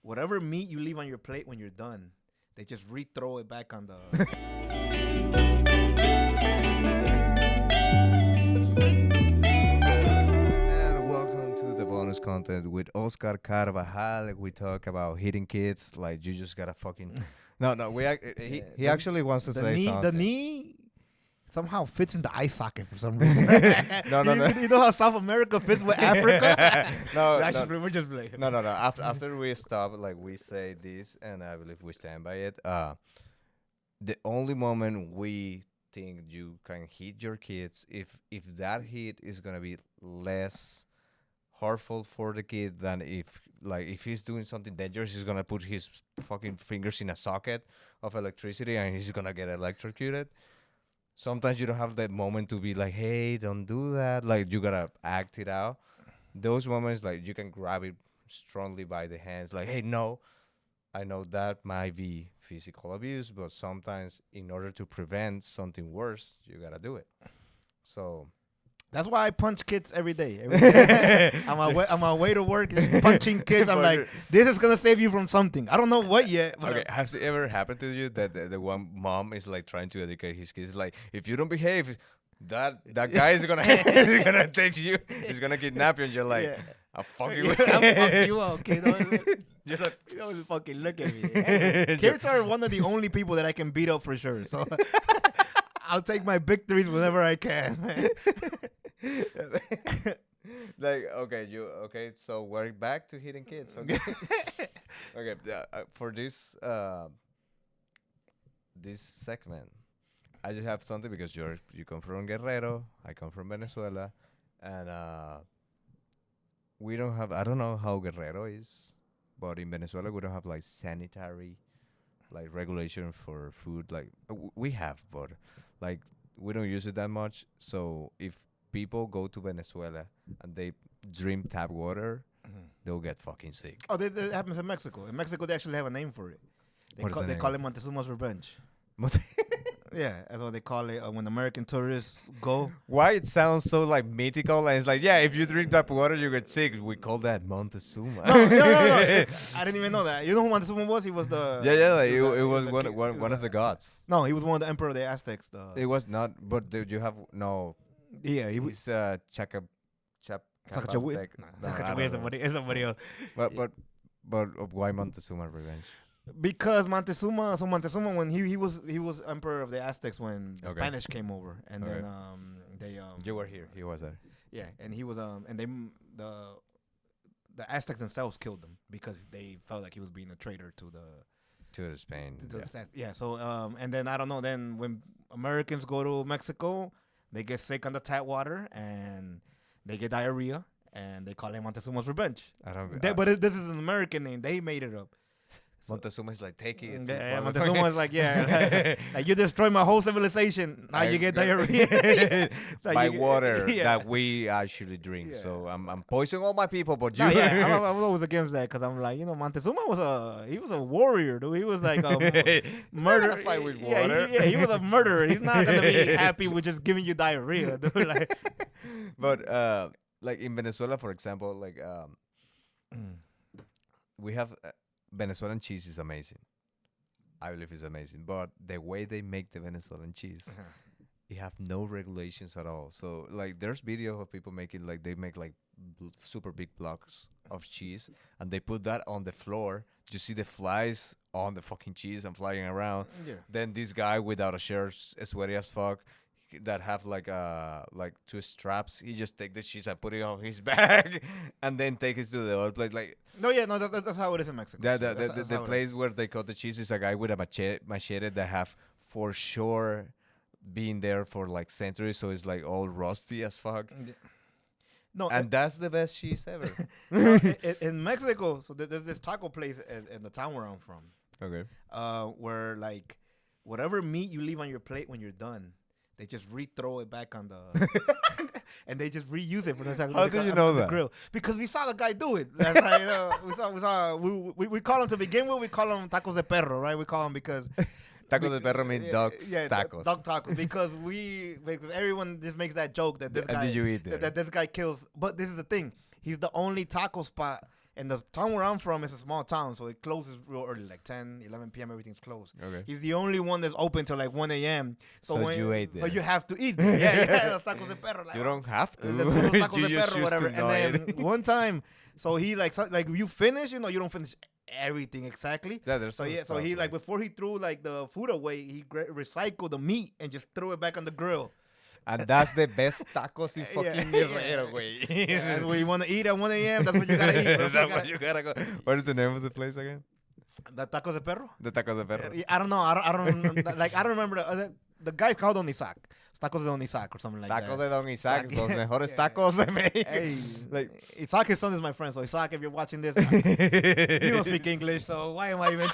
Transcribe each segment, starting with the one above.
whatever meat you leave on your plate when you're done, they just re-throw it back on the. And welcome to the bonus content with Oscar Carvajal. We talk about hitting kids like you just gotta fucking. No, he actually wants to say something. The knee somehow fits in the eye socket for some reason. No. You know how South America fits with Africa? No. We're just playing. No. After we stop, like we say this, and I believe we stand by it. The only moment we think you can hit your kids if that hit is gonna be less hurtful for the kid than if he's doing something dangerous, he's gonna put his fucking fingers in a socket of electricity and he's gonna get electrocuted. Sometimes you don't have that moment to be like, hey, don't do that. Like, you gotta act it out. Those moments, like, you can grab it strongly by the hands. Like, hey, no, I know that might be physical abuse, but sometimes in order to prevent something worse, you gotta do it. So that's why I punch kids every day. On my way to work, is punching kids. I'm like, this is gonna save you from something. I don't know what yet. Okay, has it ever happened to you that the one mom is like trying to educate his kids, like, if you don't behave, that guy is gonna is gonna take you, he's gonna kidnap you, and you're like, Yeah. I'm fucking Yeah, with I'll fuck you up, okay? You're like, You don't fucking look at me. Kids are one of the only people that I can beat up for sure. So I'll take my victories whenever I can, man. like, okay, so we're back to hitting kids. Okay. Okay, for this segment, I just have something because you come from Guerrero, I come from Venezuela, and we don't have, I don't know how Guerrero is, but in Venezuela we don't have like sanitary like regulation for food. Like we have, but like we don't use it that much. So if people go to Venezuela and they drink tap water, they'll get fucking sick. Oh, that happens in Mexico. In Mexico, they actually have a name for it. They call it Montezuma's Revenge. Yeah, that's what they call it when American tourists go. Why it sounds so like mythical, and it's like, yeah, if you drink that water, you get sick. We call that Montezuma. No. I didn't even know that. You know who Montezuma was? He was the... Like, it was one of the gods. No, he was one of the emperor of the Aztecs. It was not, but did you have, no. Yeah, he was... He's Sacagawea. It's somebody else. But why Montezuma Revenge? Because Montezuma, when he was emperor of the Aztecs when the Spanish came over, and then they you were here. He was there. Yeah, and he was and they the Aztecs themselves killed him because they felt like he was being a traitor to Spain. Yeah. So and then I don't know. Then when Americans go to Mexico, they get sick on the tap water and they get diarrhea, and they call him Montezuma's Revenge. But this is an American name. They made it up. Montezuma is like, take it. Yeah, Montezuma is like, like you destroy my whole civilization. Now you get diarrhea. By water that we actually drink. Yeah. So I'm poisoning all my people, but you. I'm always against that because I'm like, Montezuma was a warrior, dude. He was like a murderer. Fight with water. He was a murderer. He's not gonna be happy with just giving you diarrhea, dude. Like, but like in Venezuela, for example, like we have. Venezuelan cheese is amazing. I believe it's amazing. But the way they make the Venezuelan cheese, you have no regulations at all. So, like, there's video of people making, like, they make, like, super big blocks of cheese, and they put that on the floor. You see the flies on the fucking cheese and flying around. Yeah. Then this guy without a shirt, sweaty as fuck, that have like two straps, he just take the cheese and put it on his bag and then take it to the other place. Like, that's how it is in Mexico. The place where they cut the cheese is a guy with a machete that have for sure been there for like centuries, so it's like all rusty as fuck. That's the best cheese ever. In Mexico, so there's this taco place in the town where I'm from. Okay. Where like whatever meat you leave on your plate when you're done, they just re-throw it back on the, and they just reuse it for the time. How do you know that? Grill. Because we saw the guy do it. That's we call him to begin with. We call him tacos de perro, right? We call him because tacos de perro mean dogs tacos. Dog tacos because everyone just makes that joke that this guy did you eat there? That this guy kills. But this is the thing. He's the only taco spot And the town where I'm from is a small town, so it closes real early, like 10, 11 p.m. Everything's closed. Okay. He's the only one that's open till like 1 a.m. So you ate there. So you have to eat there. Yeah, los tacos de perro. Like, You don't have to. Let's do los tacos You de just perro, choose whatever. to And not then eat. one time, so he like you finish, you don't finish everything exactly. Yeah, there's So some yeah, so stuff, he like before he threw like the food away, he recycled the meat and just threw it back on the grill. And that's the best tacos in Yeah. fucking Guerrero, güey. Yeah, that's what you want to eat at 1 a.m. That's what you gotta eat. Bro. That's what you gotta go. What is the name of the place again? The tacos de perro. The Tacos de Perro. I don't know. I don't like. I don't remember the guy's called Don Isaac. Tacos de Don Isaac or something like Tacos that. de Don Isaac, Isaac, los yeah. mejores Yeah. tacos de México. Hey, Like, Isaac, his son is my friend. So Isaac, if you're watching this, you don't speak English. So why am I even?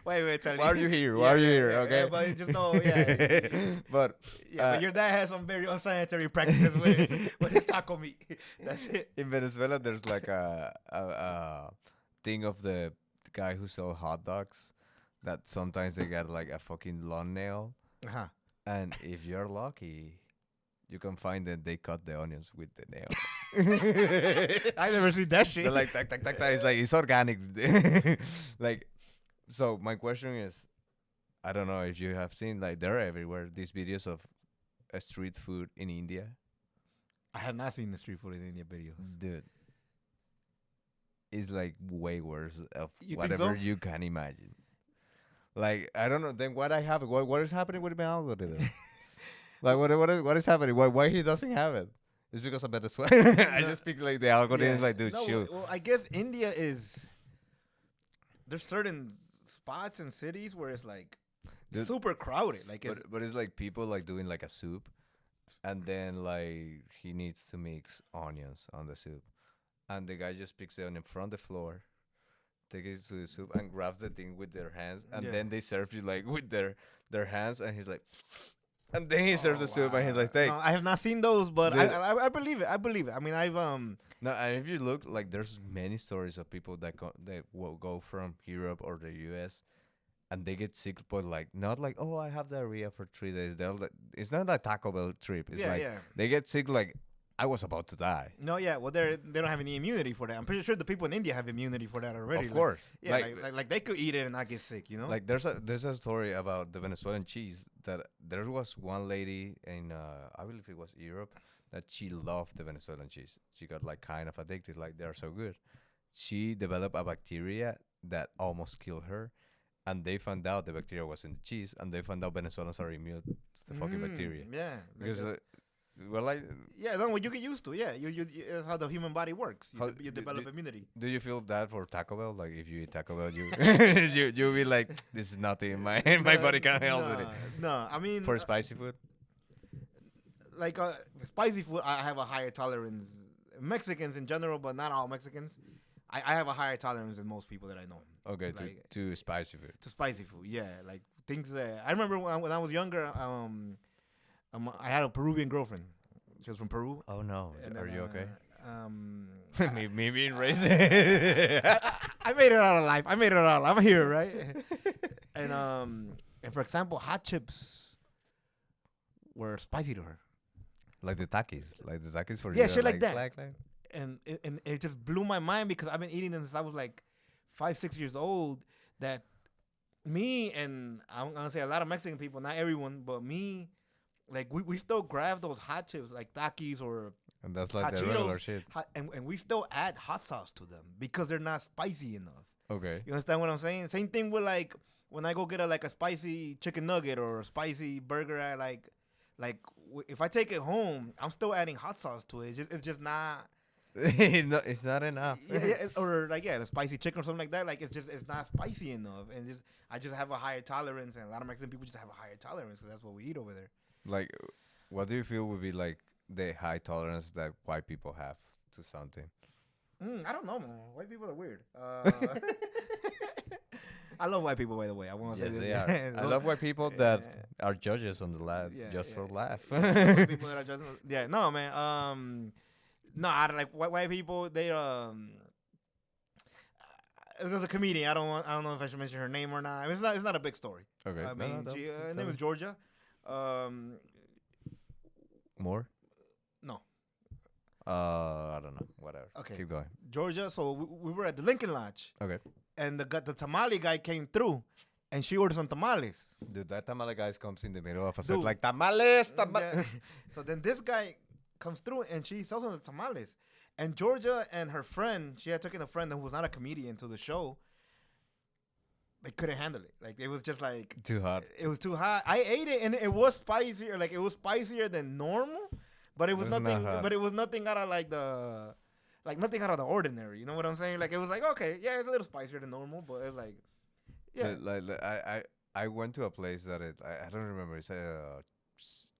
Why am I telling why are you here? Why are you here? Okay. Yeah, but you just know, yeah. But But your dad has some very unsanitary practices with his taco meat. That's it. in Venezuela, there's like a thing of the guy who sells hot dogs that sometimes they got like a fucking long nail. Uh-huh. And if you're lucky, you can find that they cut the onions with the nail. I never seen that shit. They're like, tac, tac, tac, tac. It's like, it's organic. Like, so my question is, I don't know if you have seen, like, they're everywhere, these videos of street food in India. I have not seen the street food in India videos. Dude. It's like way worse of You think whatever so? you can imagine. Like, I don't know. Then what is happening with my algorithm? Like, what is happening? Why he doesn't have it? It's because of Venezuela. I just speak like the algorithm is like, dude, No, chill. well, I guess India is. There's certain spots and cities where it's like Dude, super crowded. Like it's, but it's like people like doing like a soup, and then like he needs to mix onions on the soup, and the guy just picks the onion from the floor, takes it to the soup, and grabs the thing with their hands, and Yeah. then they serve you like with their hands, and he's like, and then he serves Oh, the soup, and he's like, wow. take. No, I have not seen those, but Dude. I believe it. I believe it. I mean, I've No, and if you look, like, there's many stories of people that will go from Europe or the U.S. and they get sick, but like not like, oh, I have diarrhea for 3 days. They're like, it's not a Taco Bell trip. It's like they get sick like I was about to die. No, yeah. Well, they don't have any immunity for that. I'm pretty sure the people in India have immunity for that already. Of course, Yeah, like they could eat it and not get sick. You know. Like there's a story about the Venezuelan cheese that there was one lady in I believe it was Europe that she loved the Venezuelan cheese. She got like kind of addicted, like they're so good. She developed a bacteria that almost killed her, and they found out the bacteria was in the cheese, and they found out Venezuelans are immune to the fucking bacteria. Yeah. Because we're like, yeah, no, what you get used to. Yeah, you that's how the human body works. How- You develop immunity. do you feel that for Taco Bell? Like if you eat Taco Bell, you you be like, this is nothing. My body can't help with it. No, I mean, For spicy food, like spicy food, I have a higher tolerance. Mexicans in general, but not all Mexicans. I have a higher tolerance than most people that I know. okay, Like- to spicy food. To spicy food, yeah, like things that I remember when I was younger. I had a Peruvian girlfriend. She was from Peru. Oh no, and are then, you okay? Me being I, raised. I made it out alive. I'm here, right? and for example, hot chips were spicy to her. Like the takis for Yeah, you. shit like that. Like, And it just blew my mind because I've been eating them since I was like 5-6 years old. That me and I'm gonna say a lot of Mexican people, not everyone, but me, like we still grab those hot chips like Takis or and that's like hot the Cheetos, regular shit. and we still add hot sauce to them because they're not spicy enough. Okay. You understand what I'm saying? Same thing with like when I go get a spicy chicken nugget or a spicy burger at if I take it home, I'm still adding hot sauce to it. It's just not. No, it's not enough. Or the spicy chicken or something like that. Like it's not spicy enough, and I just have a higher tolerance, and a lot of Mexican people just have a higher tolerance because that's what we eat over there. Like, what do you feel would be like the high tolerance that white people have to something? I don't know, man. White people are weird. I love white people, by the way. I want to Yes, say they this. are. I love white people that are judges on the laugh just for laugh. White people that are just no, man. No, I don't like white people. They there's a comedian. I don't know if I should mention her name or not. I mean, it's not a big story. Okay. I mean, her name me. is Georgia. More? No. I don't know. Whatever. Okay. Keep going. Georgia. So we were at the Lincoln Lodge. Okay. And the tamale guy came through, and she ordered some tamales. Dude, that tamale guy comes in the middle of a set Dude. like tamales. Yeah. So then this guy comes through, and she sells him the tamales. And Georgia and her friend, she had taken a friend who was not a comedian to the show. They couldn't handle it. Like, it was just like Too hot. It was too hot. I ate it, and it was spicier. Like, it was spicier than normal, but it was nothing. But it was nothing out of nothing out of the ordinary. You know what I'm saying? Like, it was like, okay, yeah, it's a little spicier than normal, but it's like, yeah. I went to a place that I don't remember. It's a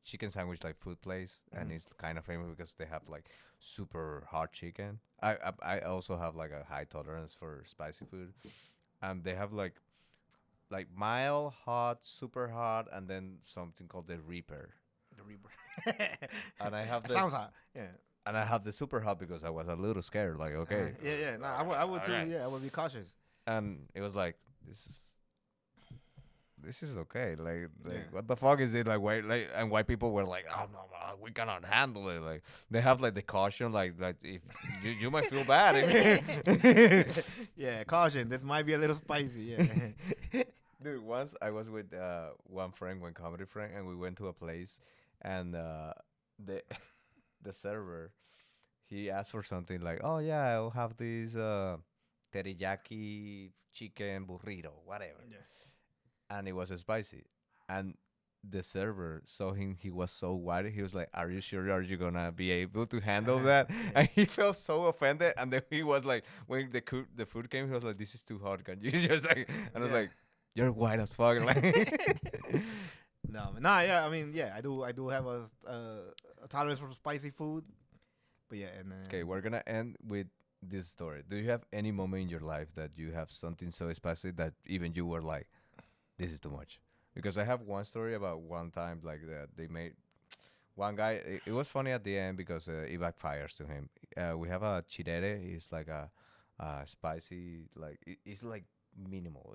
chicken sandwich like food place, and it's kind of famous because they have like super hot chicken. I also have like a high tolerance for spicy food, and they have like mild, hot, super hot, and then something called the Reaper. The Reaper. And I have sounds hot. Yeah. And I have the super hot because I was a little scared. Like, okay. Yeah. No, I would too. Right. Yeah, I would be cautious. And it was like, this is okay. Like what the fuck is it? Like, white people were like, oh no, we cannot handle it. Like, they have like the caution, like if you might feel bad. Yeah, caution. This might be a little spicy. Yeah. Dude, once I was with one comedy friend, and we went to a place, and the server, he asked for something like, oh yeah, I'll have this teriyaki chicken burrito, whatever. Yeah. And it was spicy. And the server saw him, he was so white. He was like, are you sure? Are you gonna be able to handle that? Yeah. And he felt so offended. And then he was like, when the food came, he was like, this is too hot. Can you just like, and I was like, you're white as fuck. Like, yeah. I mean, yeah, I do have a tolerance for spicy food. But yeah, and okay, we're gonna end with this story. Do you have any moment in your life that you have something so spicy that even you were like, this is too much? Because I have one story about one time like that they made one guy. It was funny at the end because it backfires to him. We have a chirere. It's like a spicy, like it's like minimal.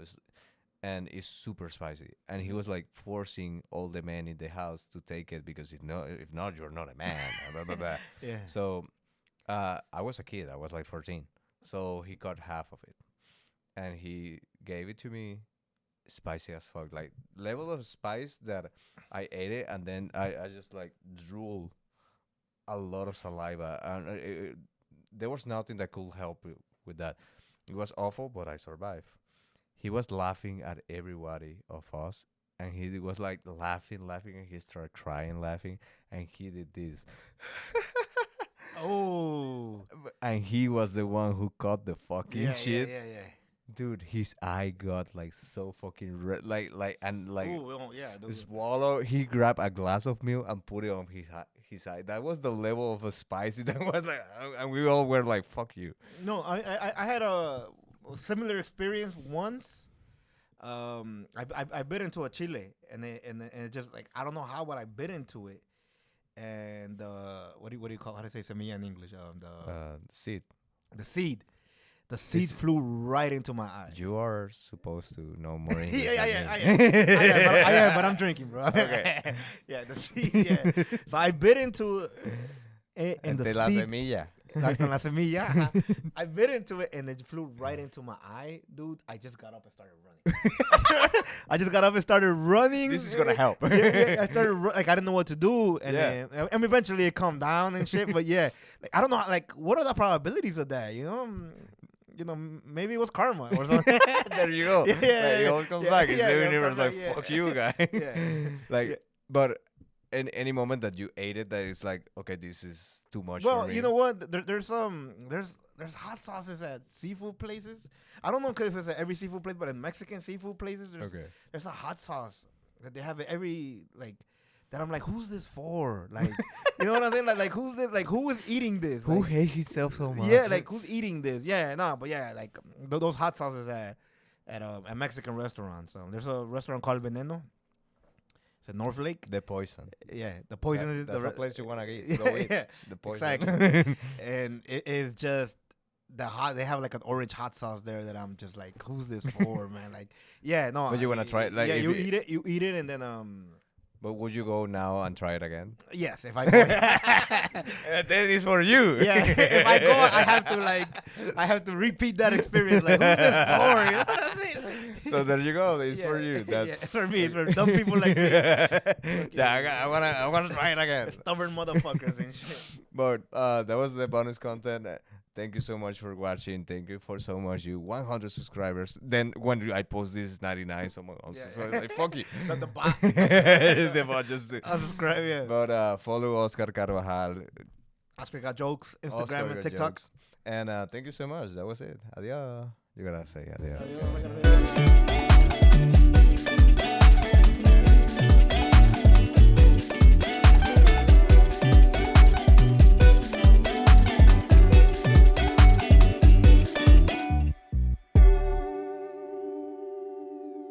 And it's super spicy. And he was like forcing all the men in the house to take it because if not, you're not a man. Blah, blah, blah. Yeah. So I was a kid. I was like 14. So he got half of it, and he gave it to me. Spicy as fuck, like level of spice that I ate it, and then I just like drool a lot of saliva, and there was nothing that could help with that. It was awful, but I survived. He was laughing at everybody of us, and he was like laughing, and he started crying, laughing, and he did this. Oh, and he was the one who caught the fucking shit. Yeah. Dude, his eye got like so fucking red, Ooh, swallow. He grabbed a glass of milk and put it on his eye. That was the level of a spicy that was like, and we all were like, "Fuck you." No, I had a similar experience once. I bit into a chile, and it just like I don't know how, but I bit into it, and what do you call, how do you say semilla in English? Seed. The seed. The seed flew right into my eye. You are supposed to know more English. I am, but I'm drinking, bro. Okay. Yeah, the seed. Yeah. So I bit into it, and the la seed. Semilla. Like con la semilla. I bit into it, and it flew right into my eye, dude. I just got up and started running. This is gonna help. I started like I didn't know what to do, and then eventually it calmed down and shit. But yeah, like I don't know, like what are the probabilities of that? You know, maybe it was karma or something. There you go. It always comes back. It's the universe like, fuck you, guy. But in any moment that you ate it, that it's like, okay, this is too much for me. Well, you know what? There's hot sauces at seafood places. I don't know if it's at every seafood place, but in Mexican seafood places, there's a hot sauce that they have at every, like, that I'm like, who's this for? Like, you know what I'm saying? Like who's this? Like, who is eating this? Who like, hates himself so much? Yeah, like, who's eating this? Yeah, no, but yeah, like, those hot sauces at a Mexican restaurant. So there's a restaurant called Veneno. It's at North Lake. The Poison. Yeah, the Poison. That's the place you want to eat. Yeah, the Poison. Exactly. And it is just they have like an orange hot sauce there that I'm just like, who's this for, man? Like, yeah, no. But you want to try it? Like, yeah, you eat it, and then But would you go now and try it again? Yes, if I go. Then it's for you. Yeah, if I go, I have to repeat that experience. Like, who's this for? You know what I'm saying? So there you go. It's for you. That's It's for me. It's for dumb people like me. Yeah, I wanna try it again. Stubborn motherfuckers and shit. But that was the bonus content. Thank you so much for watching. Thank you for so much. You 100 subscribers. Then when I post this 99, someone else. Yeah. So it's like fuck you. Not the bot. The bot just. Unsubscribe, yeah. But follow Oscar Carvajal. Oscar got jokes. Instagram Oscar and got TikTok. jokes. And thank you so much. That was it. Adios. You gotta say adios. Adios.